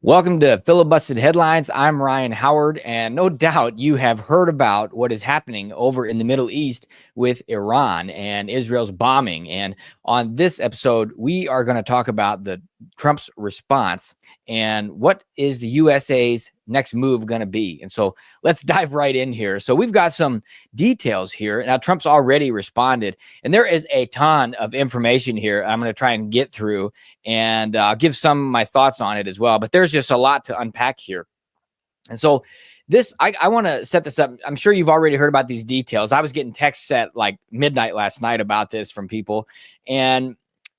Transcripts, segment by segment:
Welcome to Filibusted Headlines. I'm Ryan Howard, and no doubt you have heard about what is happening over in the Middle East with Iran and Israel's bombing. And on this episode, we are going to talk about the Trump's response and what is the USA's next move going to be. And so let's dive right in here. So we've got some details here. Now, Trump's already responded, and there is a ton of information here I'm going to try and get through, and I'll give some of my thoughts on it as well. But there's just a lot to unpack here. And so this, I want to set this up. I'm sure you've already heard about these details. I was getting texts at like midnight last night about this from people. And,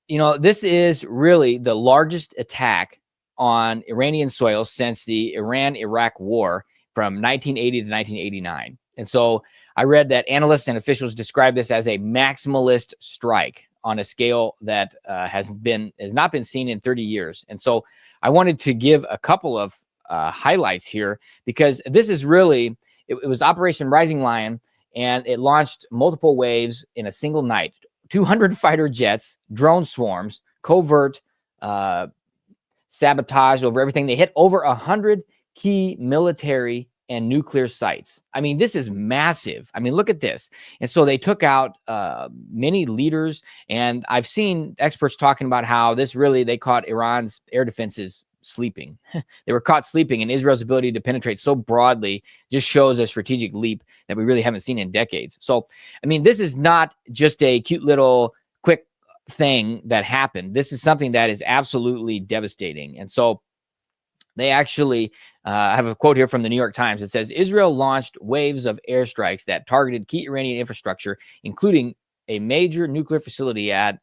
you know, this is really the largest attack on Iranian soil since the Iran-Iraq war from 1980 to 1989. And so I read that analysts and officials describe this as a maximalist strike on a scale that has not been seen in 30 years. And so I wanted to give a couple of highlights here, because this is really, it was Operation Rising Lion, and it launched multiple waves in a single night. 200 fighter jets, drone swarms, covert sabotage over everything. They hit over 100 key military and nuclear sites. I mean, this is massive. I mean, look at this. And so they took out many leaders, and I've seen experts talking about how this really, they caught Iran's air defenses sleeping. They were caught sleeping, and Israel's ability to penetrate so broadly just shows a strategic leap that we really haven't seen in decades. So, I mean, this is not just a cute little quick thing that happened. This is something that is absolutely devastating. And so they actually have a quote here from the New York Times. It says, Israel launched waves of airstrikes that targeted key Iranian infrastructure, including a major nuclear facility at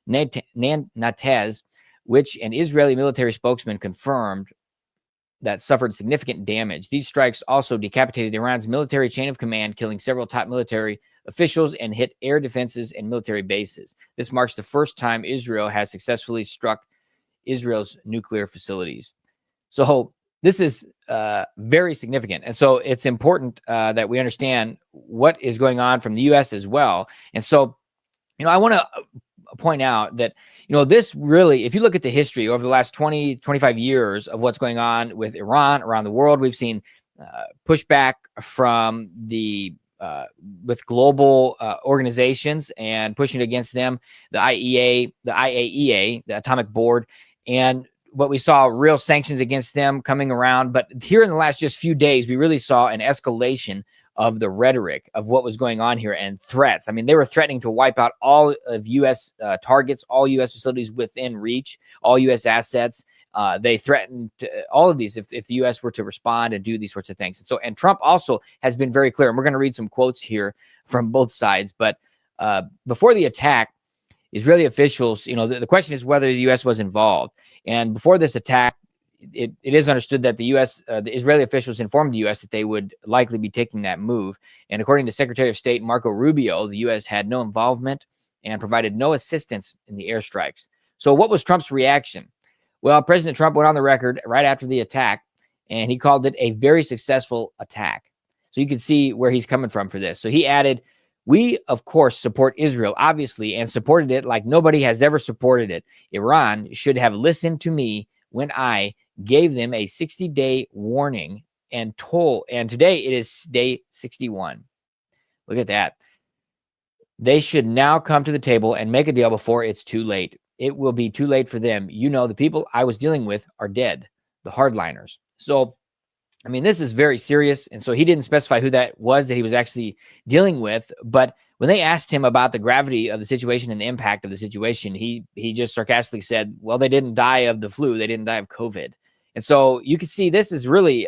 Natanz, which an Israeli military spokesman confirmed that suffered significant damage. These strikes also decapitated Iran's military chain of command, killing several top military officials, and hit air defenses and military bases. This marks the first time Israel has successfully struck Israel's nuclear facilities. So this is very significant. And so it's important that we understand what is going on from the U.S. as well. And so, you know, I want to point out that, you know, this really, if you look at the history over the last 20, 25 years of what's going on with Iran around the world, we've seen pushback from the with global organizations and pushing against them, the IAEA, the Atomic Board, and what we saw real sanctions against them coming around. But here in the last just few days, we really saw an escalation of the rhetoric of what was going on here and threats. I mean, they were threatening to wipe out all of U.S. targets, all U.S. facilities within reach, all U.S. assets. They threatened all of these if the U.S. were to respond and do these sorts of things. And Trump also has been very clear, and we're going to read some quotes here from both sides. But before the attack, Israeli officials, you know, the question is whether the U.S. was involved. And before this attack, it is understood that the U.S., the Israeli officials informed the U.S. that they would likely be taking that move. And according to Secretary of State Marco Rubio, the U.S. had no involvement and provided no assistance in the airstrikes. So what was Trump's reaction? Well, President Trump went on the record right after the attack, and he called it a very successful attack. So you can see where he's coming from for this. So he added, "We, of course, support Israel, obviously, and supported it like nobody has ever supported it. Iran should have listened to me when I gave them a 60-day warning and today it is day 61. Look at that. They should now come to the table and make a deal before it's too late. It will be too late for them. You know, the people I was dealing with are dead, the hardliners." So, I mean, this is very serious. And so he didn't specify who that was that he was actually dealing with. But when they asked him about the gravity of the situation and the impact of the situation, he just sarcastically said, well, they didn't die of the flu. They didn't die of COVID. And so you can see this is really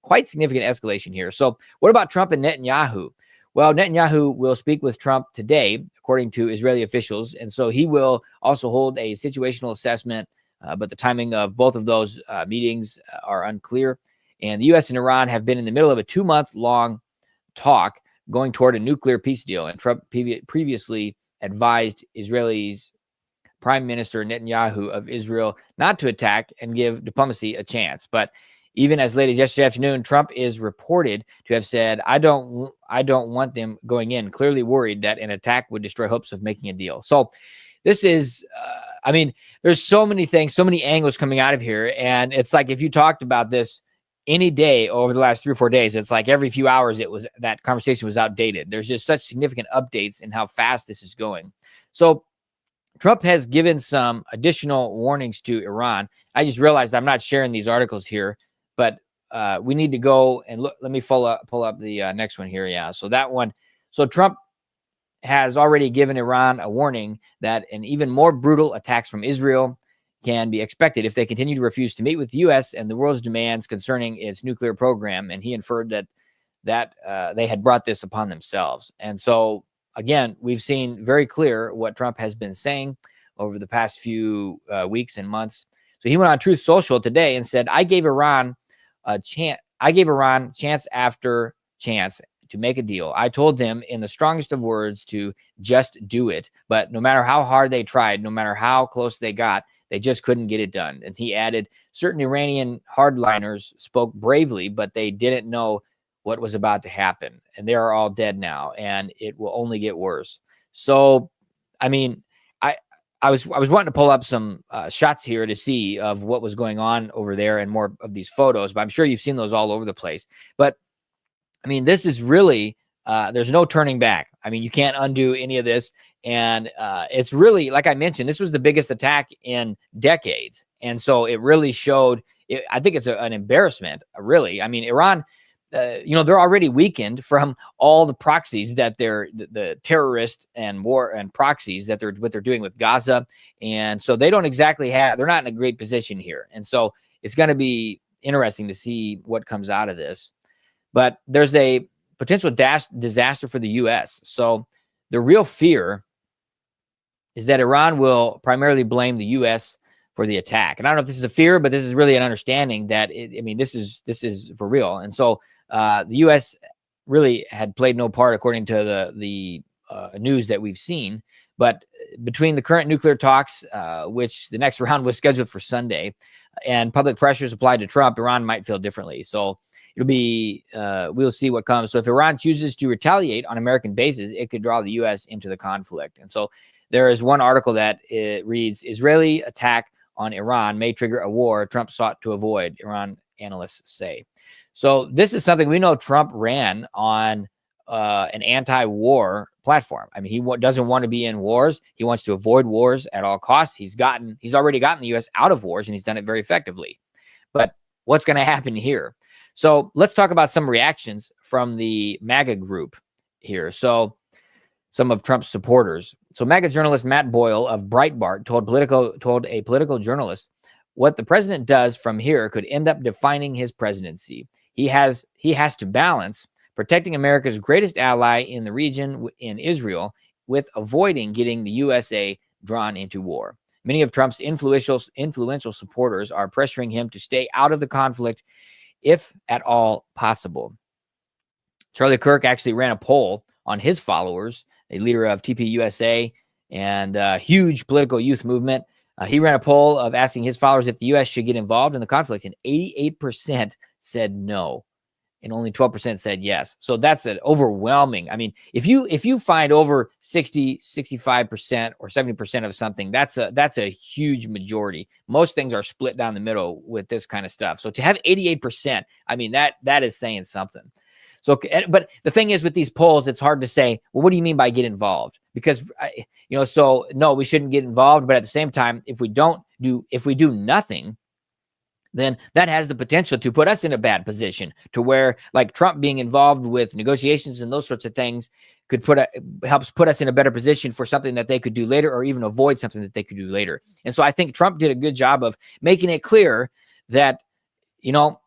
quite significant escalation here. So what about Trump and Netanyahu? Well, Netanyahu will speak with Trump today, according to Israeli officials. And so he will also hold a situational assessment, but the timing of both of those meetings are unclear. And the U.S. and Iran have been in the middle of a 2-month-long talk going toward a nuclear peace deal. And Trump previously advised Israel's Prime Minister Netanyahu of Israel not to attack and give diplomacy a chance. But even as late as yesterday afternoon, Trump is reported to have said, I don't want them going in, clearly worried that an attack would destroy hopes of making a deal. So this is, I mean, there's so many things, so many angles coming out of here. And it's like, if you talked about this any day over the last 3 or 4 days, it's like every few hours that conversation was outdated. There's just such significant updates in how fast this is going. So Trump has given some additional warnings to Iran. I just realized I'm not sharing these articles here, but we need to go and look. Let me pull up the next one here. Yeah. So that one. So Trump has already given Iran a warning that an even more brutal attacks from Israel can be expected if they continue to refuse to meet with the U.S. and the world's demands concerning its nuclear program. And he inferred that they had brought this upon themselves. And so, again, we've seen very clear what Trump has been saying over the past few weeks and months. So he went on Truth Social today and said, I gave Iran chance after chance to make a deal. I told them in the strongest of words to just do it. But no matter how hard they tried, no matter how close they got, they just couldn't get it done. And he added, certain Iranian hardliners spoke bravely, but they didn't know what was about to happen. And they are all dead now, and it will only get worse. So, I mean, I was wanting to pull up some shots here to see of what was going on over there and more of these photos, but I'm sure you've seen those all over the place. But I mean, this is really, there's no turning back. I mean, you can't undo any of this. And it's really, like I mentioned, this was the biggest attack in decades. And so it really showed, I think it's an embarrassment, really. I mean, Iran, they're already weakened from all the proxies that the terrorists and war and proxies that what they're doing with Gaza. And so they don't exactly they're not in a great position here. And so it's going to be interesting to see what comes out of this. But there's a potential disaster for the U.S. So the real fear is that Iran will primarily blame the U.S. for the attack. And I don't know if this is a fear, but this is really an understanding that, this is for real. And so the U.S. really had played no part, according to the news that we've seen. But between the current nuclear talks, which the next round was scheduled for Sunday, and public pressures applied to Trump, Iran might feel differently. So it'll be, we'll see what comes. So if Iran chooses to retaliate on American bases, it could draw the U.S. into the conflict. And so there is one article that it reads, Israeli attack on Iran may trigger a war Trump sought to avoid, Iran analysts say. So this is something we know Trump ran on an anti-war platform. I mean, he doesn't want to be in wars. He wants to avoid wars at all costs. He's already gotten the U.S. out of wars, and he's done it very effectively. But what's going to happen here? So let's talk about some reactions from the MAGA group here. So some of Trump's supporters. So MAGA journalist Matt Boyle of Breitbart told a political journalist, what the president does from here could end up defining his presidency. He has to balance protecting America's greatest ally in the region, in Israel, with avoiding getting the USA drawn into war. Many of Trump's influential supporters are pressuring him to stay out of the conflict, if at all possible. Charlie Kirk actually ran a poll on his followers, a leader of TPUSA and a huge political youth movement. He ran a poll of asking his followers if the U.S. should get involved in the conflict, and 88% said no, and only 12% said yes. So that's an overwhelming. I mean, if you find over 60, 65% or 70% of something, that's a huge majority. Most things are split down the middle with this kind of stuff. So to have 88%, I mean, that is saying something. So, but the thing is, with these polls, it's hard to say, well, what do you mean by get involved? Because, so no, we shouldn't get involved. But at the same time, if we do nothing, then that has the potential to put us in a bad position, to where, like, Trump being involved with negotiations and those sorts of things could helps put us in a better position for something that they could do later, or even avoid something that they could do later. And so I think Trump did a good job of making it clear that,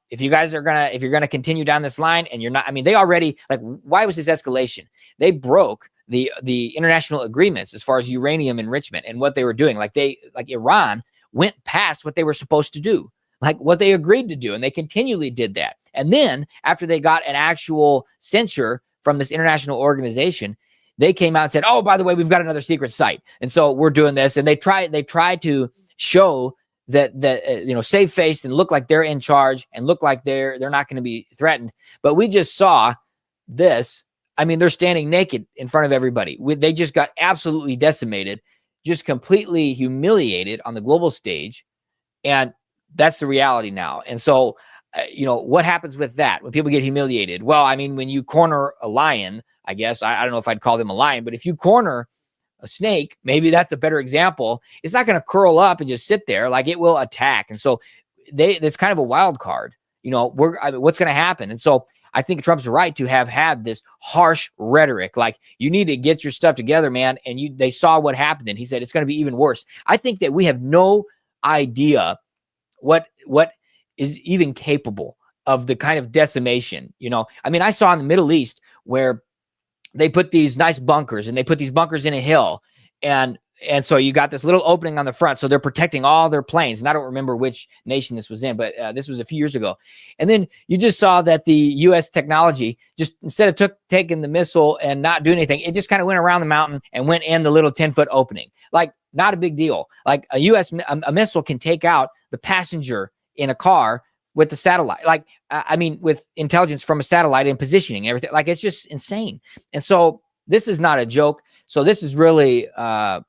if you're gonna continue down this line and you're not, I mean, they already, like, why was this escalation? They broke the international agreements as far as uranium enrichment and what they were doing. Like Iran went past what they were supposed to do, like what they agreed to do, and they continually did that. And then after they got an actual censure from this international organization, they came out and said, oh, by the way, we've got another secret site, and so we're doing this. And they tried to show that save face and look like they're in charge and look like they're not going to be threatened. But we just saw this. I mean, they're standing naked in front of everybody. They just got absolutely decimated just completely humiliated on the global stage. And that's the reality now. And so, what happens with that when people get humiliated? Well, I mean, when you corner a lion, I guess, I don't know if I'd call them a lion, but if you corner a snake, maybe that's a better example. It's not going to curl up and just sit there. Like, it will attack. And so it's kind of a wild card, what's going to happen. And so I think Trump's right to have had this harsh rhetoric. Like, you need to get your stuff together, man. And they saw what happened. And he said, it's going to be even worse. I think that we have no idea what is even capable of the kind of decimation. I mean, I saw in the Middle East where they put these nice bunkers, and they put these bunkers in a hill, and so you got this little opening on the front, so they're protecting all their planes. And I don't remember which nation this was in, but this was a few years ago. And then you just saw that the U.S. technology, just instead of taking the missile and not doing anything, it just kind of went around the mountain and went in the little 10-foot opening. Like, not a big deal. Like, a missile can take out the passenger in a car with the satellite. Like, I mean, with intelligence from a satellite and positioning, everything. Like, it's just insane. And so this is not a joke. So this is really, man,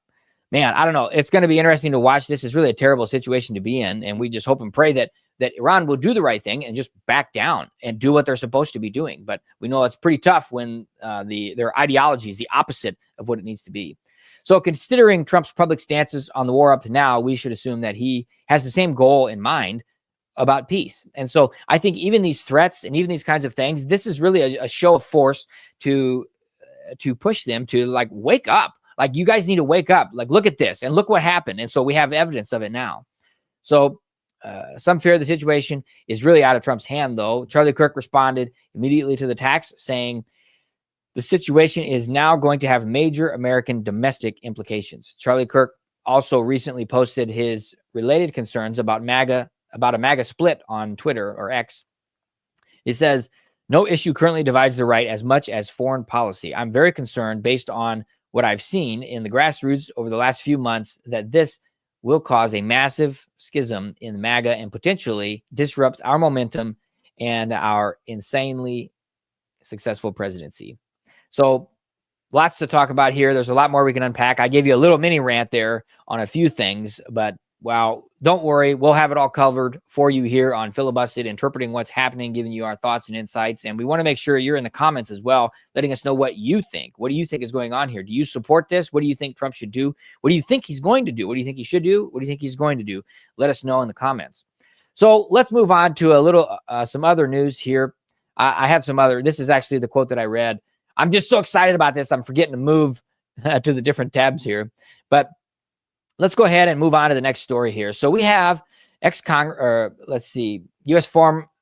I don't know. It's going to be interesting to watch. This is really a terrible situation to be in. And we just hope and pray that Iran will do the right thing and just back down and do what they're supposed to be doing. But we know it's pretty tough when their ideology is the opposite of what it needs to be. So considering Trump's public stances on the war up to now, we should assume that he has the same goal in mind about peace. And so I think even these threats and even these kinds of things, this is really a show of force to push them to, like, wake up. Like, you guys need to wake up. Like, look at this and look what happened. And so we have evidence of it now. So some fear the situation is really out of Trump's hand, though. Charlie Kirk responded immediately to the attacks, saying the situation is now going to have major American domestic implications. Charlie Kirk also recently posted his related concerns about a MAGA split on Twitter, or X. He says, no issue currently divides the right as much as foreign policy. I'm very concerned, based on what I've seen in the grassroots over the last few months, that this will cause a massive schism in MAGA and potentially disrupt our momentum and our insanely successful presidency. So lots to talk about here. There's a lot more we can unpack. I gave you a little mini rant there on a few things, but wow, don't worry. We'll have it all covered for you here on Filibusted, interpreting what's happening, giving you our thoughts and insights. And we want to make sure you're in the comments as well, letting us know what you think. What do you think is going on here? Do you support this? What do you think Trump should do? What do you think he's going to do? What do you think he should do? What do you think he's going to do? Let us know in the comments. So let's move on to a little, some other news here. I have some other, this is actually the quote that I read. I'm just so excited about this. I'm forgetting to move to the different tabs here, but let's go ahead and move on to the next story here. So we have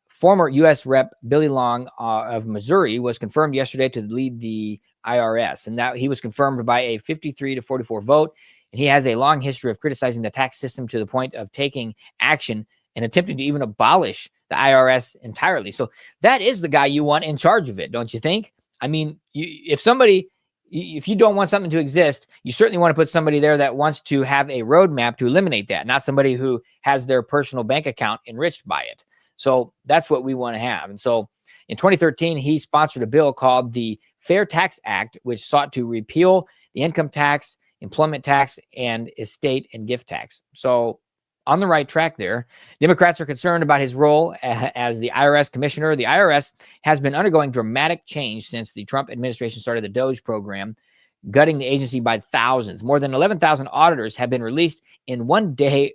former U.S. Rep. Billy Long of Missouri was confirmed yesterday to lead the IRS, and that he was confirmed by a 53-44 vote. And he has a long history of criticizing the tax system to the point of taking action and attempting to even abolish the IRS entirely. So that is the guy you want in charge of it, don't you think? I mean, if you don't want something to exist, you certainly want to put somebody there that wants to have a roadmap to eliminate that, not somebody who has their personal bank account enriched by it. So that's what we want to have. And so in 2013, he sponsored a bill called the Fair Tax Act, which sought to repeal the income tax, employment tax, and estate and gift tax. So on the right track there. Democrats are concerned about his role as the IRS commissioner. The IRS has been undergoing dramatic change since the Trump administration started the DOGE program, gutting the agency by thousands. More than 11,000 auditors have been released in one day,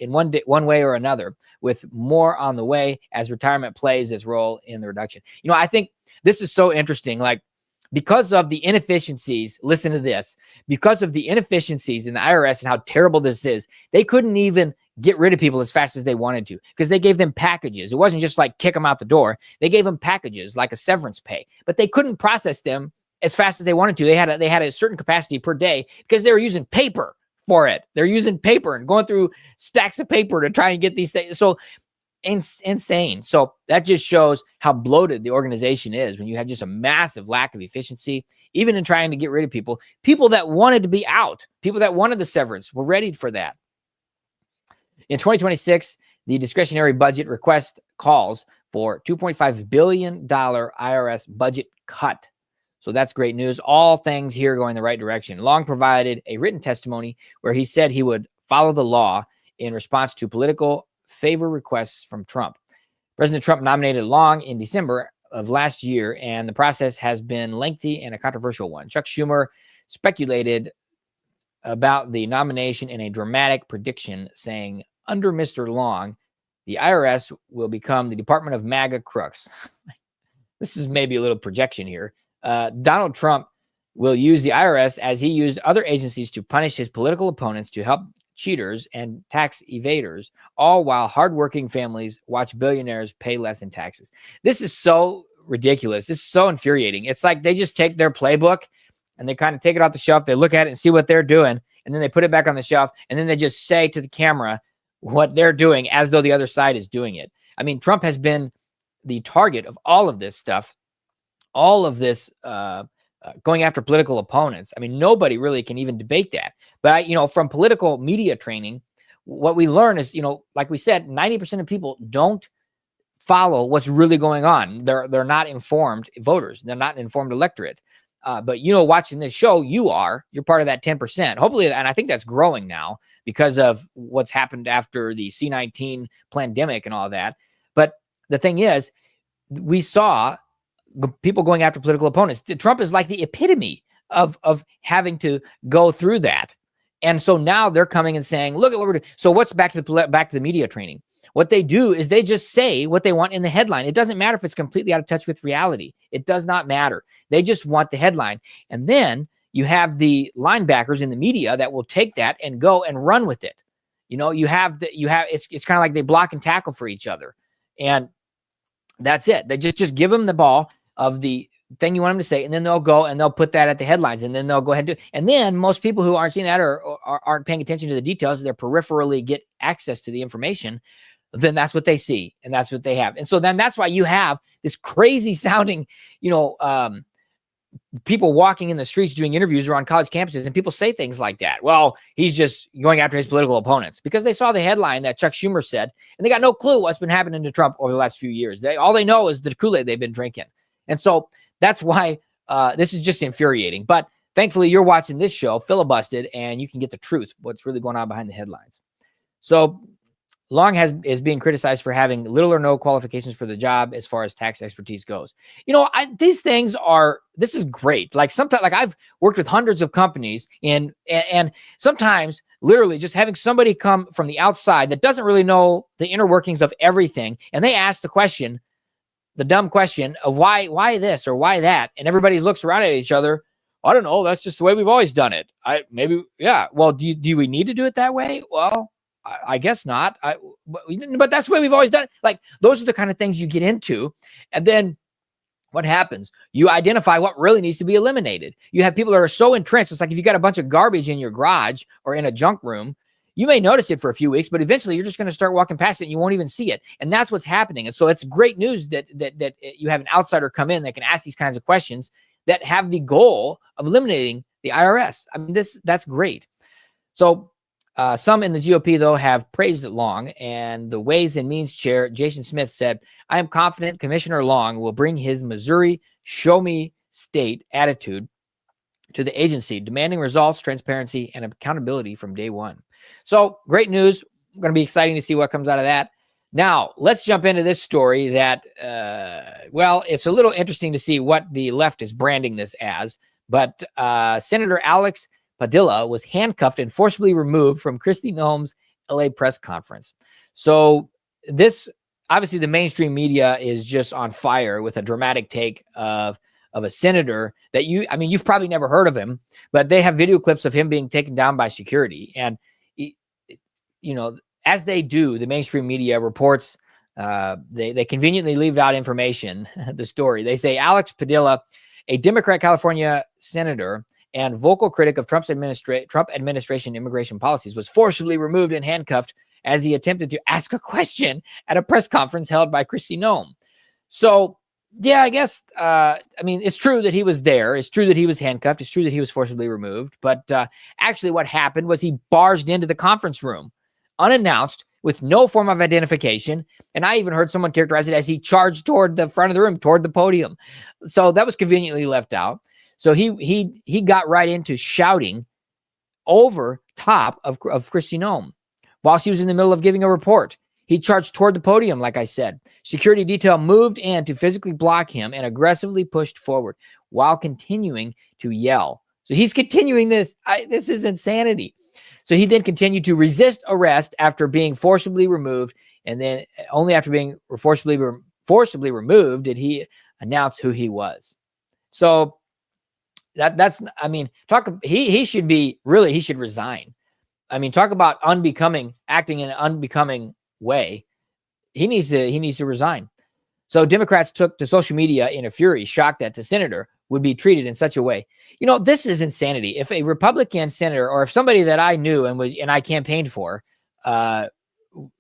one way or another, with more on the way as retirement plays its role in the reduction. I think this is so interesting. Like, because of the inefficiencies, listen to this, because of the inefficiencies in the IRS and how terrible this is, they couldn't even get rid of people as fast as they wanted to, because they gave them packages. It wasn't just like kick them out the door. They gave them packages like a severance pay, but they couldn't process them as fast as they wanted to. They had a certain capacity per day because they were using paper for it. They're using paper and going through stacks of paper to try and get these things. So insane. So that just shows how bloated the organization is when you have just a massive lack of efficiency, even in trying to get rid of people that wanted to be out, people that wanted the severance were ready for that. In 2026, the discretionary budget request calls for $2.5 billion IRS budget cut. So that's great news. All things here going the right direction. Long provided a written testimony where he said he would follow the law in response to political favor requests from Trump. President Trump nominated Long in December of last year, and the process has been lengthy and a controversial one. Chuck Schumer speculated about the nomination in a dramatic prediction, saying, under Mr. Long, the IRS will become the Department of MAGA crooks. This is maybe a little projection here. Donald Trump will use the IRS as he used other agencies to punish his political opponents, to help cheaters and tax evaders, all while hardworking families watch billionaires pay less in taxes. This is so ridiculous. This is so infuriating. It's like they just take their playbook and they kind of take it off the shelf. They look at it and see what they're doing, and then they put it back on the shelf, and then they just say to the camera what they're doing as though the other side is doing it. I mean, Trump has been the target of all of this stuff, all of this going after political opponents. I mean, nobody really can even debate that. But, from political media training, what we learn is, like we said, 90% of people don't follow what's really going on. They're not informed voters. They're not an informed electorate. But, watching this show, you're part of that 10%. Hopefully, and I think that's growing now because of what's happened after the C-19 pandemic and all that. But the thing is, we saw people going after political opponents. Trump is like the epitome of having to go through that. And so now they're coming and saying, look at what we're doing. So what's back to the media training? What they do is they just say what they want in the headline. It doesn't matter if it's completely out of touch with reality. It does not matter. They just want the headline. And then you have the linebackers in the media that will take that and go and run with it. It's kind of like they block and tackle for each other. And that's it. They just give them the ball of the thing you want them to say, and then they'll go and they'll put that at the headlines, and then they'll go ahead and do it. And then most people who aren't seeing that or aren't paying attention to the details, they're peripherally get access to the information, then that's what they see and that's what they have. And so then that's why you have this crazy sounding, people walking in the streets doing interviews or on college campuses, and people say things like that. Well, he's just going after his political opponents because they saw the headline that Chuck Schumer said, and they got no clue what's been happening to Trump over the last few years. All they know is the Kool-Aid they've been drinking. And so that's why this is just infuriating. But thankfully, you're watching this show, Filibusted, and you can get the truth, what's really going on behind the headlines. So Long is being criticized for having little or no qualifications for the job as far as tax expertise goes. These things this is great. Like sometimes, like I've worked with hundreds of companies and sometimes literally just having somebody come from the outside that doesn't really know the inner workings of everything. And they ask the dumb question of why this or why that. And everybody looks around at each other. I don't know. That's just the way we've always done it. Yeah. Well, do we need to do it that way? Well, I guess not. But that's the way we've always done it. Like those are the kind of things you get into. And then what happens? You identify what really needs to be eliminated. You have people that are so entrenched. It's like if you got a bunch of garbage in your garage or in a junk room, you may notice it for a few weeks, but eventually you're just going to start walking past it and you won't even see it. And that's what's happening. And so it's great news that you have an outsider come in that can ask these kinds of questions that have the goal of eliminating the IRS. I mean, that's great. So some in the GOP, though, have praised it Long, and the Ways and Means Chair, Jason Smith, said, I am confident Commissioner Long will bring his Missouri show me state attitude to the agency, demanding results, transparency, and accountability from day one. So great news. Going to be exciting to see what comes out of that. Now, let's jump into this story that, it's a little interesting to see what the left is branding this as, but Senator Alex Padilla was handcuffed and forcibly removed from Kristi Noem's LA press conference. So this, obviously the mainstream media is just on fire with a dramatic take of a senator that you've probably never heard of him, but they have video clips of him being taken down by security. And, as they do, the mainstream media reports, they conveniently leave out information, the story. They say Alex Padilla, a Democrat California senator and vocal critic of Trump administration immigration policies, was forcibly removed and handcuffed as he attempted to ask a question at a press conference held by Kristi Noem. So, yeah, I guess, it's true that he was there. It's true that he was handcuffed. It's true that he was forcibly removed. But actually what happened was he barged into the conference room unannounced with no form of identification. And I even heard someone characterize it as he charged toward the front of the room, toward the podium. So that was conveniently left out. So he got right into shouting over top of Kristi Noem while she was in the middle of giving a report. He charged toward the podium, like I said. Security detail moved in to physically block him and aggressively pushed forward while continuing to yell. So he's continuing this. This is insanity. So he then continued to resist arrest after being forcibly removed. And then only after being forcibly removed did he announce who he was. So that's, I mean, he should resign. I mean, talk about acting in an unbecoming way. He needs to resign. So Democrats took to social media in a fury, shocked that the senator would be treated in such a way. You know, this is insanity. If a Republican senator, or if somebody that I knew and I campaigned for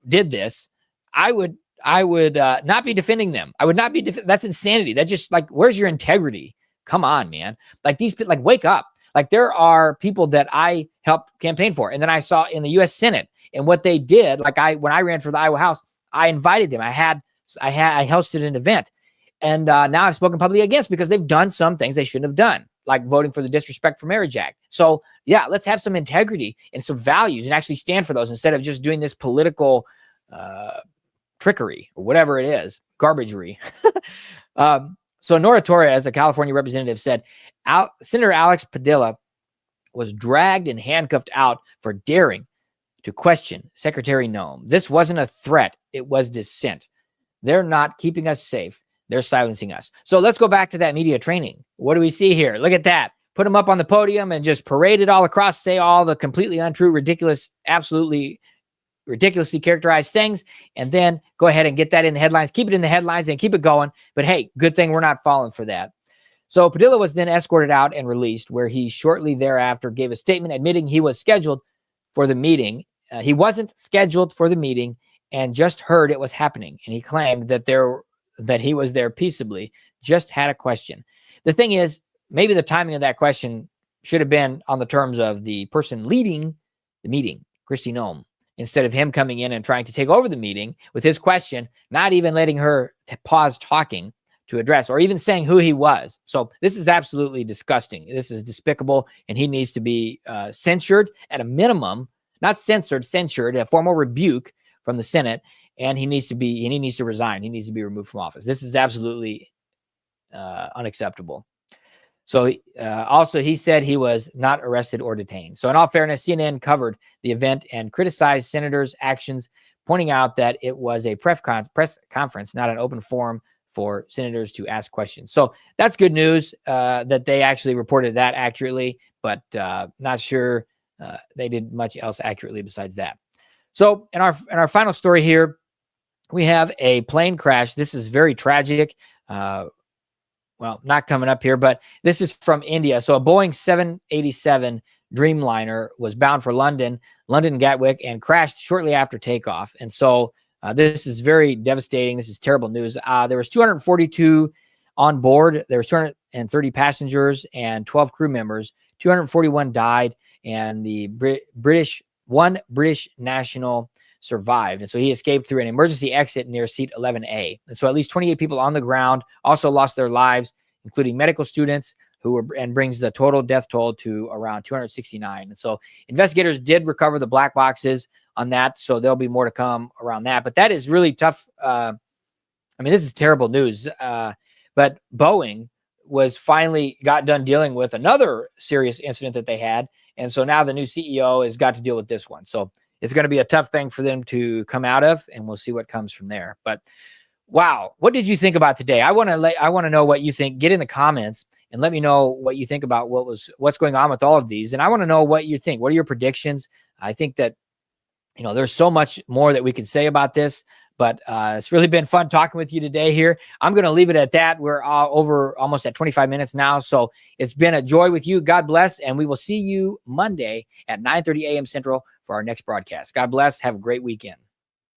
did this, I would not be defending them. I would not be. That's insanity. That's just like, where's your integrity? Come on, man. Like these people, like, wake up. Like, there are people that I helped campaign for, and then I saw in the U.S. Senate and what they did. Like when I ran for the Iowa House, I invited them. I hosted an event, and now I've spoken publicly against, because they've done some things they shouldn't have done, like voting for the Disrespect for Marriage Act. So yeah, let's have some integrity and some values and actually stand for those instead of just doing this political trickery or whatever it is, garbagery. So Nora Torres, a California representative, said Senator Alex Padilla was dragged and handcuffed out for daring to question Secretary Noem. This wasn't a threat. It was dissent. They're not keeping us safe. They're silencing us. So let's go back to that media training. What do we see here? Look at that. Put them up on the podium and just parade it all across, say all the completely untrue, ridiculous, absolutely ridiculously characterized things, and then go ahead and get that in the headlines, keep it in the headlines and keep it going. But hey, good thing we're not falling for that. So Padilla was then escorted out and released, where he shortly thereafter gave a statement admitting he was scheduled for the meeting. He wasn't scheduled for the meeting and just heard it was happening. And he claimed that he was there peaceably, just had a question. The thing is, maybe the timing of that question should have been on the terms of the person leading the meeting, Kristi Noem, instead of him coming in and trying to take over the meeting with his question, not even letting her pause talking to address or even saying who he was. So this is absolutely disgusting. This is despicable, and he needs to be censured at a minimum, not censured, a formal rebuke from the Senate, and he needs to resign. He needs to be removed from office. This is absolutely unacceptable. So also, he said he was not arrested or detained. So in all fairness, CNN covered the event and criticized senators' actions, pointing out that it was a press conference, not an open forum for senators to ask questions. So that's good news that they actually reported that accurately, but not sure they did much else accurately besides that. So in our final story here, we have a plane crash. This is very tragic. Well, not coming up here, but this is from India. So a Boeing 787 Dreamliner was bound for London Gatwick, and crashed shortly after takeoff. And so this is very devastating. This is terrible news. There was 242 on board. There was 230 passengers and 12 crew members. 241 died, and the one British national survived. And so he escaped through an emergency exit near seat 11A. And so at least 28 people on the ground also lost their lives, including medical students and brings the total death toll to around 269. And so investigators did recover the black boxes on that. So there'll be more to come around that. But that is really tough. I mean, this is terrible news. But Boeing finally got done dealing with another serious incident that they had. And so now the new CEO has got to deal with this one. So it's going to be a tough thing for them to come out of, and we'll see what comes from there. But wow, what did you think about today? I want to know what you think. Get in the comments and let me know what you think about what's going on with all of these. And I want to know what you think. What are your predictions? I think that, there's so much more that we could say about this, but it's really been fun talking with you today here. I'm going to leave it at that. We're over almost at 25 minutes now. So it's been a joy with you. God bless. And we will see you Monday at 9:30 a.m. Central for our next broadcast. God bless. Have a great weekend.